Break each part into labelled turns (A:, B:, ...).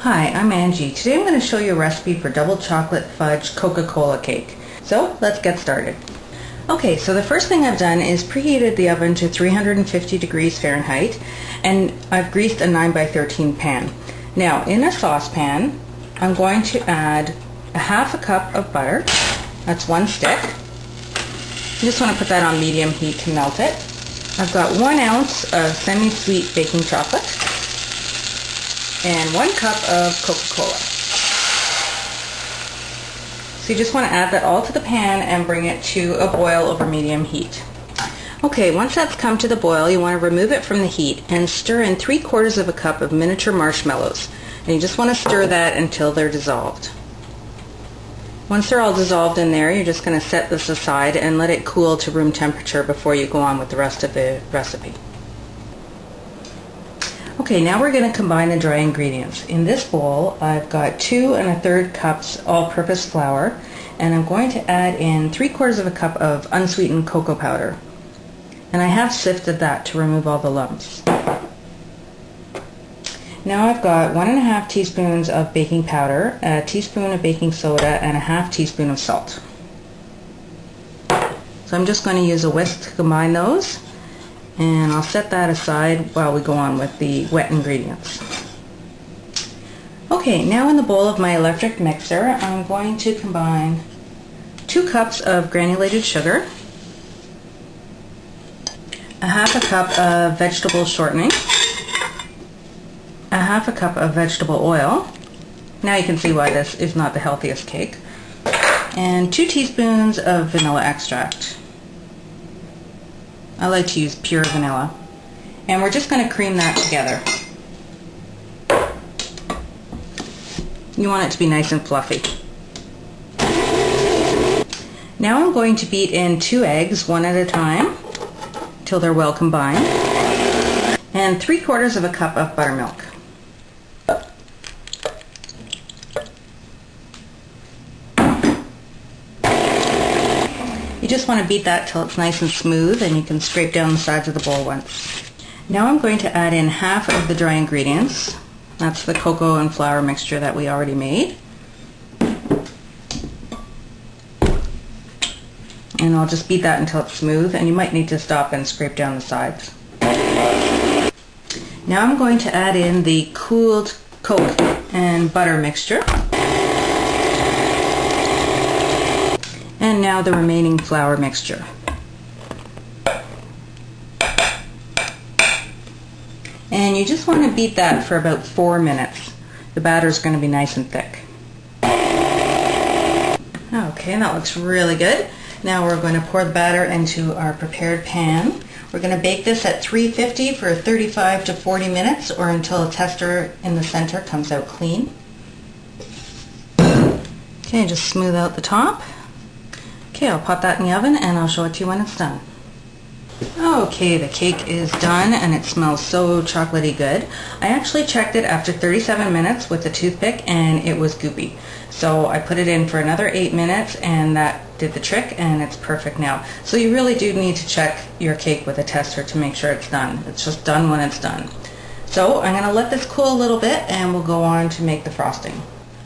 A: Hi, I'm Angie. Today I'm going to show you a recipe for double chocolate fudge Coca-Cola cake. So let's get started. Okay, so the first thing I've done is preheated the oven to 350 degrees Fahrenheit, and I've greased a 9x13 pan. Now in a saucepan I'm going to add a half a cup of butter. That's one stick. You just want to put that on medium heat to melt it. I've got 1 ounce of semi-sweet baking chocolate and 1 cup of Coca-Cola. So you just want to add that all to the pan and bring it to a boil over medium heat. Okay, once that's come to the boil, you want to remove it from the heat and stir in 3/4 of a cup of miniature marshmallows. And you just want to stir that until they're dissolved. Once they're all dissolved in there, you're just going to set this aside and let it cool to room temperature before you go on with the rest of the recipe. Okay, now we're going to combine the dry ingredients. In this bowl, I've got 2 1/3 cups all-purpose flour, and I'm going to add in 3/4 of a cup of unsweetened cocoa powder. And I have sifted that to remove all the lumps. Now I've got 1 1/2 teaspoons of baking powder, a teaspoon of baking soda, and a 1/2 teaspoon of salt. So I'm just going to use a whisk to combine those, and I'll set that aside while we go on with the wet ingredients. Okay, now in the bowl of my electric mixer, I'm going to combine 2 cups of granulated sugar, a 1/2 cup of vegetable shortening, a 1/2 cup of vegetable oil. Now you can see why this is not the healthiest cake. And 2 teaspoons of vanilla extract. I like to use pure vanilla. And we're just going to cream that together. You want it to be nice and fluffy. Now I'm going to beat in 2 eggs, one at a time, till they're well combined, and 3/4 of a cup of buttermilk. You just want to beat that till it's nice and smooth, and you can scrape down the sides of the bowl once. Now I'm going to add in half of the dry ingredients. That's the cocoa and flour mixture that we already made. And I'll just beat that until it's smooth, and you might need to stop and scrape down the sides. Now I'm going to add in the cooled Coke and butter mixture. And now the remaining flour mixture. And you just want to beat that for about 4 minutes. The batter is going to be nice and thick. Okay, that looks really good. Now we're going to pour the batter into our prepared pan. We're going to bake this at 350 for 35 to 40 minutes, or until a tester in the center comes out clean. Okay, just smooth out the top. Okay, I'll pop that in the oven and I'll show it to you when it's done. Okay, the cake is done and it smells so chocolatey good. I actually checked it after 37 minutes with a toothpick and it was goopy. So I put it in for another 8 minutes and that did the trick, and it's perfect now. So you really do need to check your cake with a tester to make sure it's done. It's just done when it's done. So I'm going to let this cool a little bit and we'll go on to make the frosting.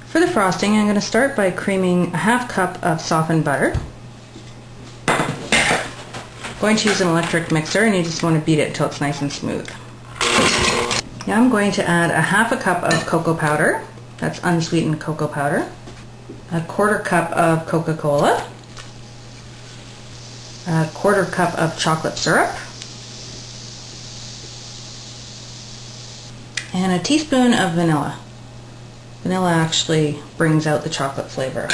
A: For the frosting, I'm going to start by creaming a 1/2 cup of softened butter. Going to use an electric mixer, and you just want to beat it until it's nice and smooth. Now I'm going to add a 1/2 cup of cocoa powder. That's unsweetened cocoa powder. A 1/4 cup of Coca-Cola. A 1/4 cup of chocolate syrup. And a teaspoon of vanilla. Vanilla actually brings out the chocolate flavor.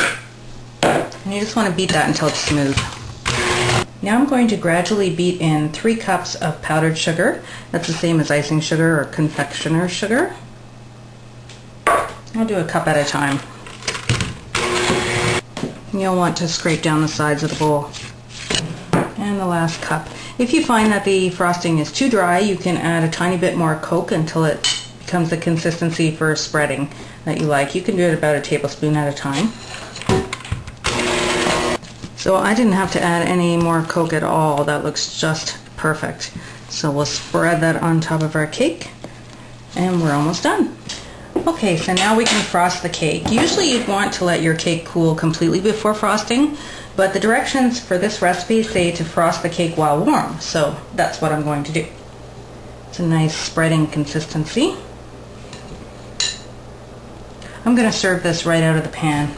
A: And you just want to beat that until it's smooth. Now I'm going to gradually beat in 3 cups of powdered sugar. That's the same as icing sugar or confectioner's sugar. I'll do a cup at a time. You'll want to scrape down the sides of the bowl. And the last cup. If you find that the frosting is too dry, you can add a tiny bit more Coke until it becomes the consistency for spreading that you like. You can do it about a tablespoon at a time. So I didn't have to add any more Coke at all. That looks just perfect. So we'll spread that on top of our cake, and we're almost done. Okay, so now we can frost the cake. Usually you'd want to let your cake cool completely before frosting, but the directions for this recipe say to frost the cake while warm, so that's what I'm going to do. It's a nice spreading consistency. I'm going to serve this right out of the pan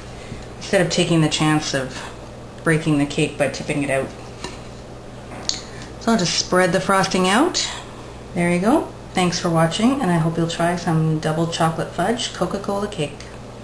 A: instead of taking the chance of breaking the cake by tipping it out. So I'll just spread the frosting out. There you go. Thanks for watching, and I hope you'll try some double chocolate fudge Coca-Cola cake.